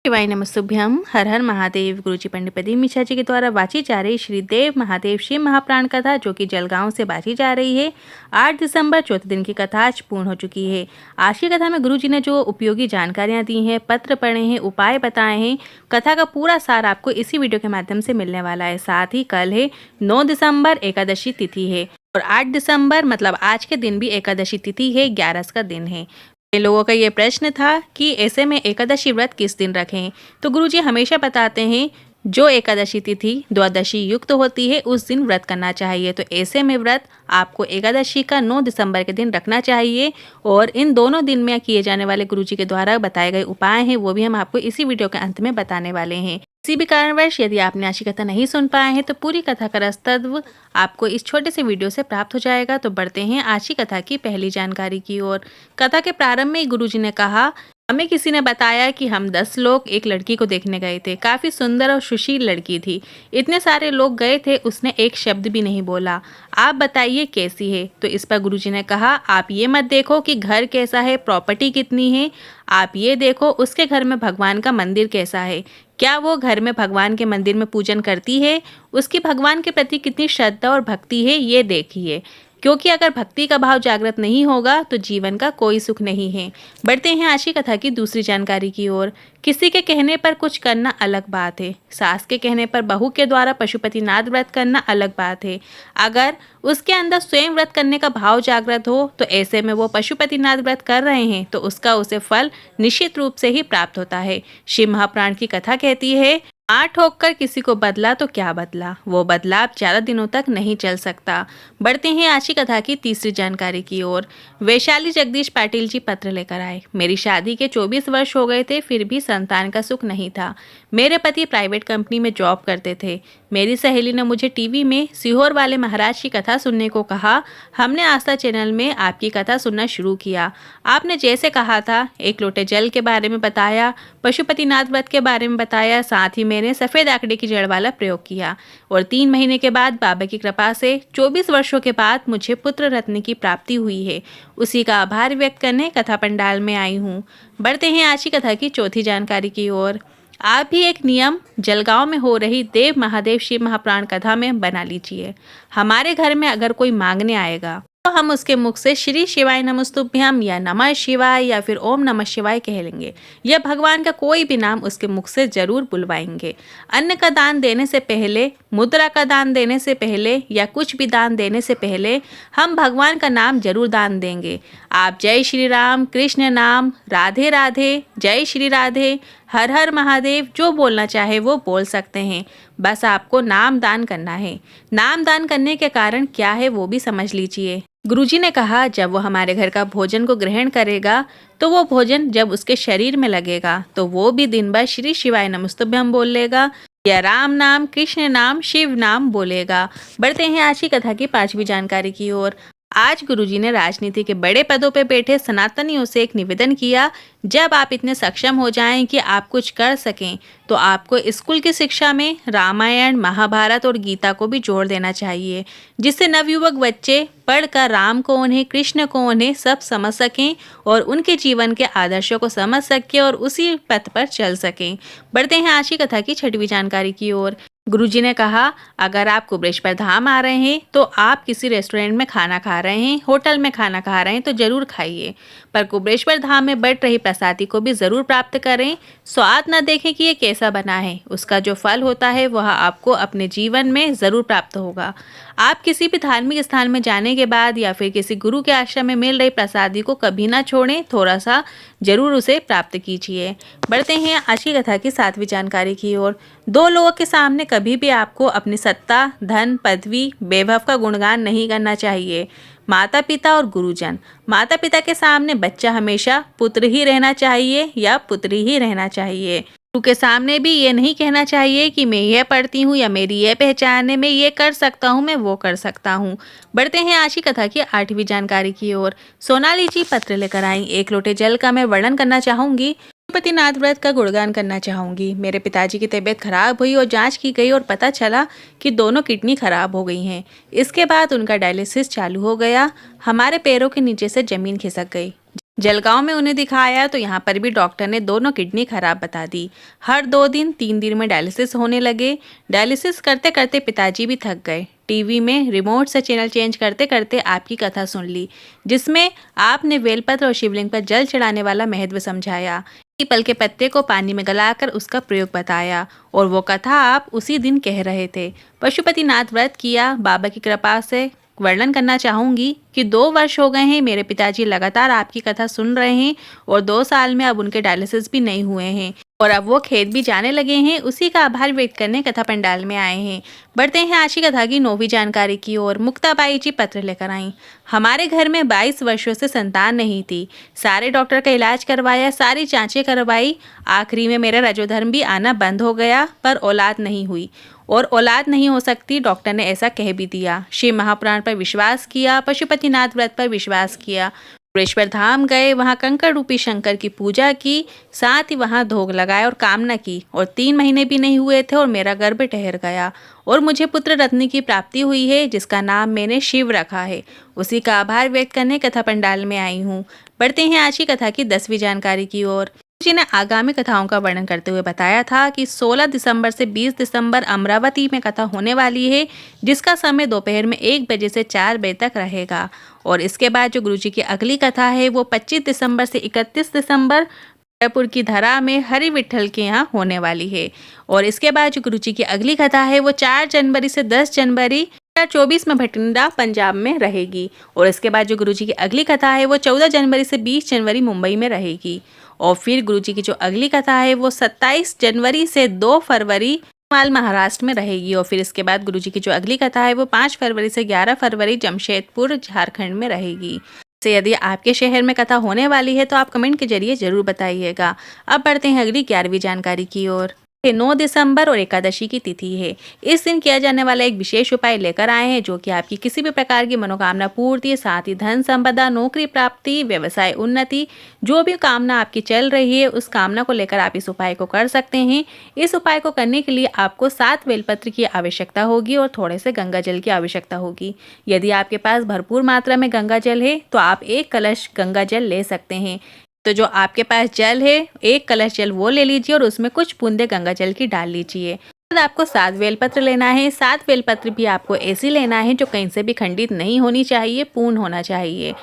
शिवाय नमस्तुभ्यम। हर हर महादेव। गुरुजी पंडित प्रदीप मिश्रा जी के द्वारा वाची जा रही श्री देव महादेव शिव महाप्राण कथा, जो कि जलगांव से बांटी जा रही है। 8 दिसंबर चौथे दिन की कथा आज पूर्ण हो चुकी है। आज की कथा में गुरुजी ने जो उपयोगी जानकारियां दी हैं, पत्र पढ़े हैं, उपाय बताए हैं, कथा का पूरा सार आपको इसी वीडियो के माध्यम से मिलने वाला है। साथ ही कल है 9 दिसंबर एकादशी तिथि है और 8 दिसंबर मतलब आज के दिन भी एकादशी तिथि है, 11 का दिन है। लोगों का ये प्रश्न था कि ऐसे में एकादशी व्रत किस दिन रखें, तो गुरुजी हमेशा बताते हैं जो एकादशी तिथि द्वादशी युक्त होती है उस दिन व्रत करना चाहिए। तो ऐसे में व्रत आपको एकादशी का 9 दिसंबर के दिन रखना चाहिए और इन दोनों दिन में किए जाने वाले गुरुजी के द्वारा बताए गए उपाय हैं वो भी हम आपको इसी वीडियो के अंत में बताने वाले हैं। किसी भी कारणवश यदि आपने आज की कथा नहीं सुन पाए हैं तो पूरी कथा का रसतत्व आपको इस छोटे से वीडियो से प्राप्त हो जाएगा। तो बढ़ते हैं आज की कथा की पहली जानकारी की ओर। कथा के प्रारंभ में गुरुजी ने कहा, हमें किसी ने बताया कि हम 10 लोग एक लड़की को देखने गए थे। काफी सुंदर और सुशील लड़की थी। इतने सारे लोग गए थे, उसने एक शब्द भी नहीं बोला। आप बताइए कैसी है। तो इस पर गुरुजी ने कहा, आप ये मत देखो कि घर कैसा है, प्रॉपर्टी कितनी है, आप ये देखो उसके घर में भगवान का मंदिर कैसा है। क्या वो घर में भगवान के मंदिर में पूजन करती है, उसकी भगवान के प्रति कितनी श्रद्धा और भक्ति है, ये देखिए। क्योंकि अगर भक्ति का भाव जागृत नहीं होगा तो जीवन का कोई सुख नहीं है। बढ़ते हैं आज की कथा की दूसरी जानकारी की ओर। किसी के कहने पर कुछ करना अलग बात है, सास के कहने पर बहू के द्वारा पशुपतिनाथ व्रत करना अलग बात है। अगर उसके अंदर स्वयं व्रत करने का भाव जागृत हो तो ऐसे में वो पशुपतिनाथ व्रत कर रहे हैं तो उसका उसे फल निश्चित रूप से ही प्राप्त होता है। शिव महाप्राण की कथा कहती है, मार ठोक कर किसी को बदला तो क्या बदला, वो बदलाव ज्यादा दिनों तक नहीं चल सकता। बढ़ते हैं आज की कथा की तीसरी जानकारी की ओर। वैशाली जगदीश पाटिल जी पत्र लेकर आए। मेरी शादी के 24 वर्ष हो गए थे, फिर भी संतान का सुख नहीं था। मेरे पति प्राइवेट कंपनी में जॉब करते थे। मेरी सहेली ने मुझे टीवी में सीहोर वाले महाराज की कथा सुनने को कहा। हमने आस्था चैनल में आपकी कथा सुनना शुरू किया। आपने जैसे कहा था, एक लोटे जल के बारे में बताया, पशुपतिनाथ व्रत के बारे में बताया, साथ ही मैंने सफेद आंकड़े की जड़ वाला प्रयोग किया और 3 महीने के बाद बाबा की कृपा से 24 वर्षों के बाद मुझे पुत्र रत्न की प्राप्ति हुई है। उसी का आभार व्यक्त करने कथा पंडाल में आई हूँ। बढ़ते हैं आज की कथा की चौथी जानकारी की ओर। आप भी एक नियम जलगांव में हो रही देव महादेव शिव महाप्राण कथा में बना लीजिए। हमारे घर में अगर कोई मांगने आएगा तो हम उसके मुख से श्री शिवाय नमस्तुभ्यम या नमः शिवाय या फिर ओम नमः शिवाय कह लेंगे या भगवान का कोई भी नाम उसके मुख से जरूर बुलवाएंगे। अन्न का दान देने से पहले, मुद्रा का दान देने से पहले या कुछ भी दान देने से पहले हम भगवान का नाम जरूर दान देंगे। आप जय श्री राम, कृष्ण नाम, राधे राधे, जय श्री राधे, हर हर महादेव जो बोलना चाहे वो बोल सकते हैं। बस आपको नाम दान करना है। नाम दान करने के कारण क्या है वो भी समझ लीजिए। गुरुजी ने कहा, जब वो हमारे घर का भोजन को ग्रहण करेगा तो वो भोजन जब उसके शरीर में लगेगा तो वो भी दिन भर श्री शिवाय नमस्तुभ्यम बोल लेगा या राम नाम, कृष्ण नाम, शिव नाम बोलेगा। बढ़ते हैं आज की कथा की पांचवी जानकारी की ओर। आज गुरुजी ने राजनीति के बड़े पदों पे बैठे सनातनियों से एक निवेदन किया, जब आप इतने सक्षम हो जाएं कि आप कुछ कर सकें तो आपको स्कूल की शिक्षा में रामायण, महाभारत और गीता को भी जोड़ देना चाहिए, जिससे नवयुवक बच्चे पढ़कर राम कौन है, कृष्ण कौन है सब समझ सकें और उनके जीवन के आदर्शों को समझ सकें और उसी पथ पर चल सकें। बढ़ते हैं आज की कथा की छठवीं जानकारी की ओर। गुरुजी ने कहा, अगर आप कुबेश्वर धाम आ रहे हैं तो आप किसी रेस्टोरेंट में खाना खा रहे हैं, होटल में खाना खा रहे हैं तो जरूर खाइए, पर कुबेश्वर धाम में बट रही प्रसादी को भी जरूर प्राप्त करें। स्वाद न देखें कि ये कैसा बना है, उसका जो फल होता है वह आपको अपने जीवन में जरूर प्राप्त होगा। आप किसी भी धार्मिक स्थान में जाने के बाद या फिर किसी गुरु के आश्रम में मिल रही प्रसादी को कभी ना छोड़ें, थोड़ा सा जरूर उसे प्राप्त कीजिए। बढ़ते हैं आज की कथा की सातवीं जानकारी की ओर। 2 लोगों के सामने कभी भी आपको अपनी सत्ता, धन, पदवी, वैभव का गुणगान नहीं करना चाहिए। माता पिता और गुरुजन। माता पिता के सामने बच्चा हमेशा पुत्र ही रहना चाहिए या पुत्री ही रहना चाहिए। गुरु के सामने भी ये नहीं कहना चाहिए कि मैं यह पढ़ती हूँ या मेरी यह पहचान है, मैं ये कर सकता हूँ, मैं वो कर सकता हूँ। बढ़ते हैं आज की कथा की 8वीं जानकारी की ओर। सोनाली जी पत्र लेकर आई। एक लोटे जल का मैं वर्णन करना चाहूंगी। पशुपतिनाथ व्रत का गुणगान करना चाहूंगी। मेरे पिताजी की तबीयत खराब हुई और जांच की गई और पता चला कि दोनों किडनी खराब हो गई हैं। इसके बाद उनका डायलिसिस चालू हो गया। हमारे पैरों के नीचे से जमीन खिसक गई। जलगांव में उन्हें दिखाया तो यहाँ पर भी डॉक्टर ने दोनों किडनी खराब बता दी। हर 2 दिन 3 दिन में डायलिसिस होने लगे। डायलिसिस करते करते पिताजी भी थक गए। टीवी में रिमोट से चैनल चेंज करते करते आपकी कथा सुन ली, जिसमें आपने बेलपत्र और शिवलिंग पर जल चढ़ाने वाला महत्व समझाया। पीपल के पत्ते को पानी में गलाकर उसका प्रयोग बताया और वो कथा आप उसी दिन कह रहे थे। पशुपतिनाथ व्रत किया। बाबा की कृपा से वर्णन करना चाहूँगी कि 2 वर्ष हो गए हैं मेरे पिताजी लगातार आपकी कथा सुन रहे हैं और 2 साल में अब उनके डायलिसिस भी नहीं हुए हैं और अब वो खेत भी जाने लगे हैं। उसी का आभार व्यक्त करने कथा पंडाल में आए हैं। बढ़ते हैं आज की कथा की 9वीं जानकारी की ओर। मुक्ताबाई जी पत्र लेकर आई। हमारे घर में 22 वर्षों से संतान नहीं थी। सारे डॉक्टर का इलाज करवाया, सारी जांचें करवाई। आखिरी में मेरा रजोधर्म भी आना बंद हो गया, पर औलाद नहीं हुई और औलाद नहीं हो सकती, डॉक्टर ने ऐसा कह भी दिया। शिव महापुराण पर विश्वास किया, पशुपतिनाथ व्रत पर विश्वास किया, पुरेश्वर धाम गए, वहाँ कंकड़ रूपी शंकर की पूजा की, साथ ही वहाँ धोग लगाए और कामना की और 3 महीने भी नहीं हुए थे और मेरा गर्भ ठहर गया और मुझे पुत्र रत्न की प्राप्ति हुई है, जिसका नाम मैंने शिव रखा है। उसी का आभार व्यक्त करने कथा पंडाल में आई हूँ। बढ़ते हैं आज की कथा की 10वीं जानकारी की ओर। जी ने आगामी कथाओं का वर्णन करते हुए बताया था कि 16 दिसंबर से 20 दिसंबर अमरावती में कथा होने वाली है, जिसका समय दोपहर में 1 बजे से 4 बजे तक रहेगा। और इसके बाद जो गुरुजी की अगली कथा है वो 25 दिसंबर से 31 दिसंबर जयपुर की धरा में हरि विठल के यहाँ होने वाली है। और इसके बाद जो गुरुजी की अगली कथा है वो 4 जनवरी से 10 जनवरी 2024 में भटिंडा पंजाब में रहेगी। और इसके बाद जो गुरुजी की अगली कथा है वो 14 जनवरी से 20 जनवरी मुंबई में रहेगी। और फिर गुरुजी की जो अगली कथा है वो 27 जनवरी से 2 फरवरी माल महाराष्ट्र में रहेगी। और फिर इसके बाद गुरुजी की जो अगली कथा है वो 5 फरवरी से 11 फरवरी जमशेदपुर झारखंड में रहेगी। से यदि आपके शहर में कथा होने वाली है तो आप कमेंट के जरिए जरूर बताइएगा। अब बढ़ते हैं अगली 11वीं जानकारी की ओर। 9 दिसंबर और एकादशी की तिथि है। इस दिन किया जाने वाला एक विशेष उपाय लेकर आए हैं, जो कि आपकी किसी भी प्रकार की मनोकामना पूर्ति, साथ ही धन संपदा, नौकरी प्राप्ति, व्यवसाय उन्नति, जो भी कामना आपकी चल रही है उस कामना को लेकर आप इस उपाय को कर सकते हैं। इस उपाय को करने के लिए आपको 7 बेलपत्र की आवश्यकता होगी और थोड़े से गंगा जल की आवश्यकता होगी। यदि आपके पास भरपूर मात्रा में गंगा जल है तो आप 1 कलश गंगा जल ले सकते हैं। तो जो आपके पास जल है 1 कलश जल वो ले लीजिए और उसमें कुछ बूंदे गंगा जल की डाल लीजिए। आपको 7 बेलपत्र लेना है। 7 बेलपत्र भी आपको ऐसी लेना है जो कहीं से भी खंडित नहीं होनी चाहिए, पूर्ण होना चाहिए।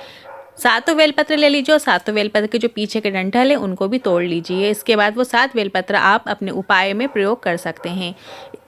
7 बेलपत्र ले लीजिए और 7 बेलपत्र के जो पीछे के डंठल है उनको भी तोड़ लीजिए। इसके बाद वो 7 बेलपत्र आप अपने उपाय में प्रयोग कर सकते हैं।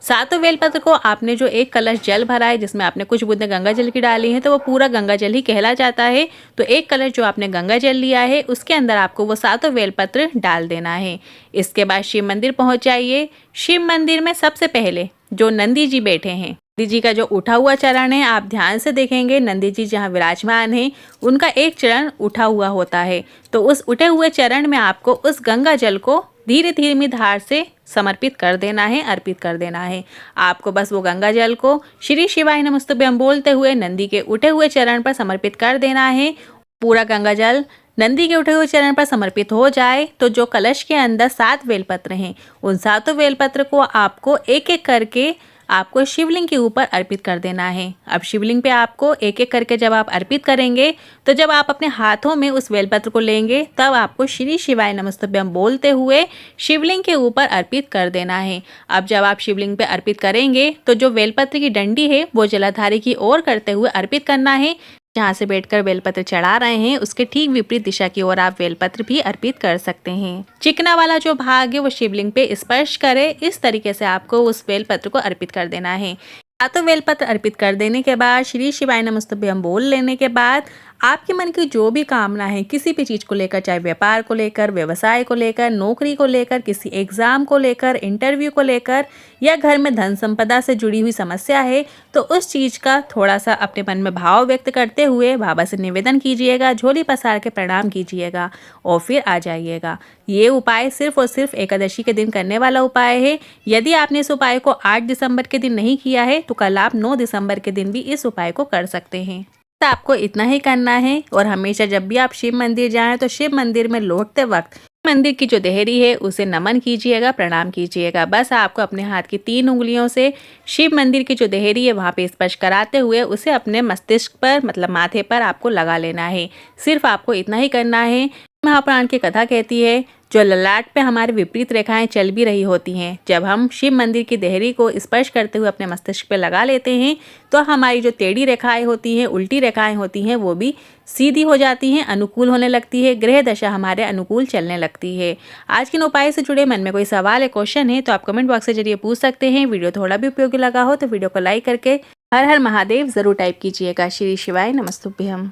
7 बेलपत्र को आपने जो 1 कलश जल भरा है जिसमें आपने कुछ बूंदें गंगा जल की डाली हैं तो वो पूरा गंगा जल ही कहला जाता है। तो 1 कलश जो आपने गंगा जल लिया है उसके अंदर आपको वो 7 बेलपत्र डाल देना है। इसके बाद शिव मंदिर पहुंच जाइए। शिव मंदिर में सबसे पहले जो नंदी जी बैठे हैं, नंदी जी का जो उठा हुआ चरण है, आप ध्यान से देखेंगे नंदी जी जहाँ विराजमान हैं उनका एक चरण उठा हुआ होता है। तो उस उठे हुए चरण में आपको उस गंगा जल को धीरे धीरे धार से समर्पित कर देना है, अर्पित कर देना है। आपको बस वो गंगा जल को श्री शिवाय नमस्तुभ्यं बोलते हुए नंदी के उठे हुए चरण पर समर्पित कर देना है। पूरा गंगा जल नंदी के उठे हुए चरण पर समर्पित हो जाए तो जो कलश के अंदर 7 बेलपत्र हैं उन 7 बेलपत्र को आपको एक एक करके आपको शिवलिंग के ऊपर अर्पित कर देना है। अब शिवलिंग पे आपको एक एक करके जब आप अर्पित करेंगे तो जब आप अपने हाथों में उस बेलपत्र को लेंगे तब आपको श्री शिवाय नमस्तुभ्यं बोलते हुए शिवलिंग के ऊपर अर्पित कर देना है। अब जब आप शिवलिंग पे अर्पित करेंगे तो जो बेलपत्र की डंडी है वो जलाधारी की ओर करते हुए अर्पित करना है। जहाँ से बैठकर बेलपत्र चढ़ा रहे हैं उसके ठीक विपरीत दिशा की ओर आप बेलपत्र भी अर्पित कर सकते हैं। चिकना वाला जो भाग है वो शिवलिंग पे स्पर्श करे, इस तरीके से आपको उस बेलपत्र को अर्पित कर देना है। 7 बेलपत्र अर्पित कर देने के बाद श्री शिवाय नमस्तुभ्यं बोल लेने के बाद आपके मन की जो भी कामना है किसी भी चीज़ को लेकर, चाहे व्यापार को लेकर, व्यवसाय को लेकर, नौकरी को लेकर, किसी एग्ज़ाम को लेकर, इंटरव्यू को लेकर या घर में धन संपदा से जुड़ी हुई समस्या है, तो उस चीज़ का थोड़ा सा अपने मन में भाव व्यक्त करते हुए बाबा से निवेदन कीजिएगा, झोली पसार के प्रणाम कीजिएगा और फिर आ जाइएगा। ये उपाय सिर्फ और सिर्फ एकादशी के दिन करने वाला उपाय है। यदि आपने इस उपाय को 8 दिसंबर के दिन नहीं किया है तो कल आप 9 दिसंबर के दिन भी इस उपाय को कर सकते हैं। तो आपको इतना ही करना है और हमेशा जब भी आप शिव मंदिर जाएं तो शिव मंदिर में लौटते वक्त मंदिर की जो देहरी है उसे नमन कीजिएगा, प्रणाम कीजिएगा। बस आपको अपने हाथ की 3 उंगलियों से शिव मंदिर की जो देहरी है वहाँ पे स्पर्श कराते हुए उसे अपने मस्तिष्क पर मतलब माथे पर आपको लगा लेना है। सिर्फ आपको इतना ही करना है। महापुराण की कथा कहती है जो ललाट पे हमारे विपरीत रेखाएं चल भी रही होती हैं, जब हम शिव मंदिर की देहरी को स्पर्श करते हुए अपने मस्तिष्क पे लगा लेते हैं तो हमारी जो टेढ़ी रेखाएं होती हैं, उल्टी रेखाएं होती हैं, वो भी सीधी हो जाती हैं, अनुकूल होने लगती है, ग्रह दशा हमारे अनुकूल चलने लगती है। आज के उपाय से जुड़े मन में कोई सवाल है, क्वेश्चन है तो आप कमेंट बॉक्स के जरिए पूछ सकते हैं। वीडियो थोड़ा भी उपयोगी लगा हो तो वीडियो को लाइक करके हर हर महादेव जरूर टाइप कीजिएगा। श्री शिवाय नमस्तुभ्यम।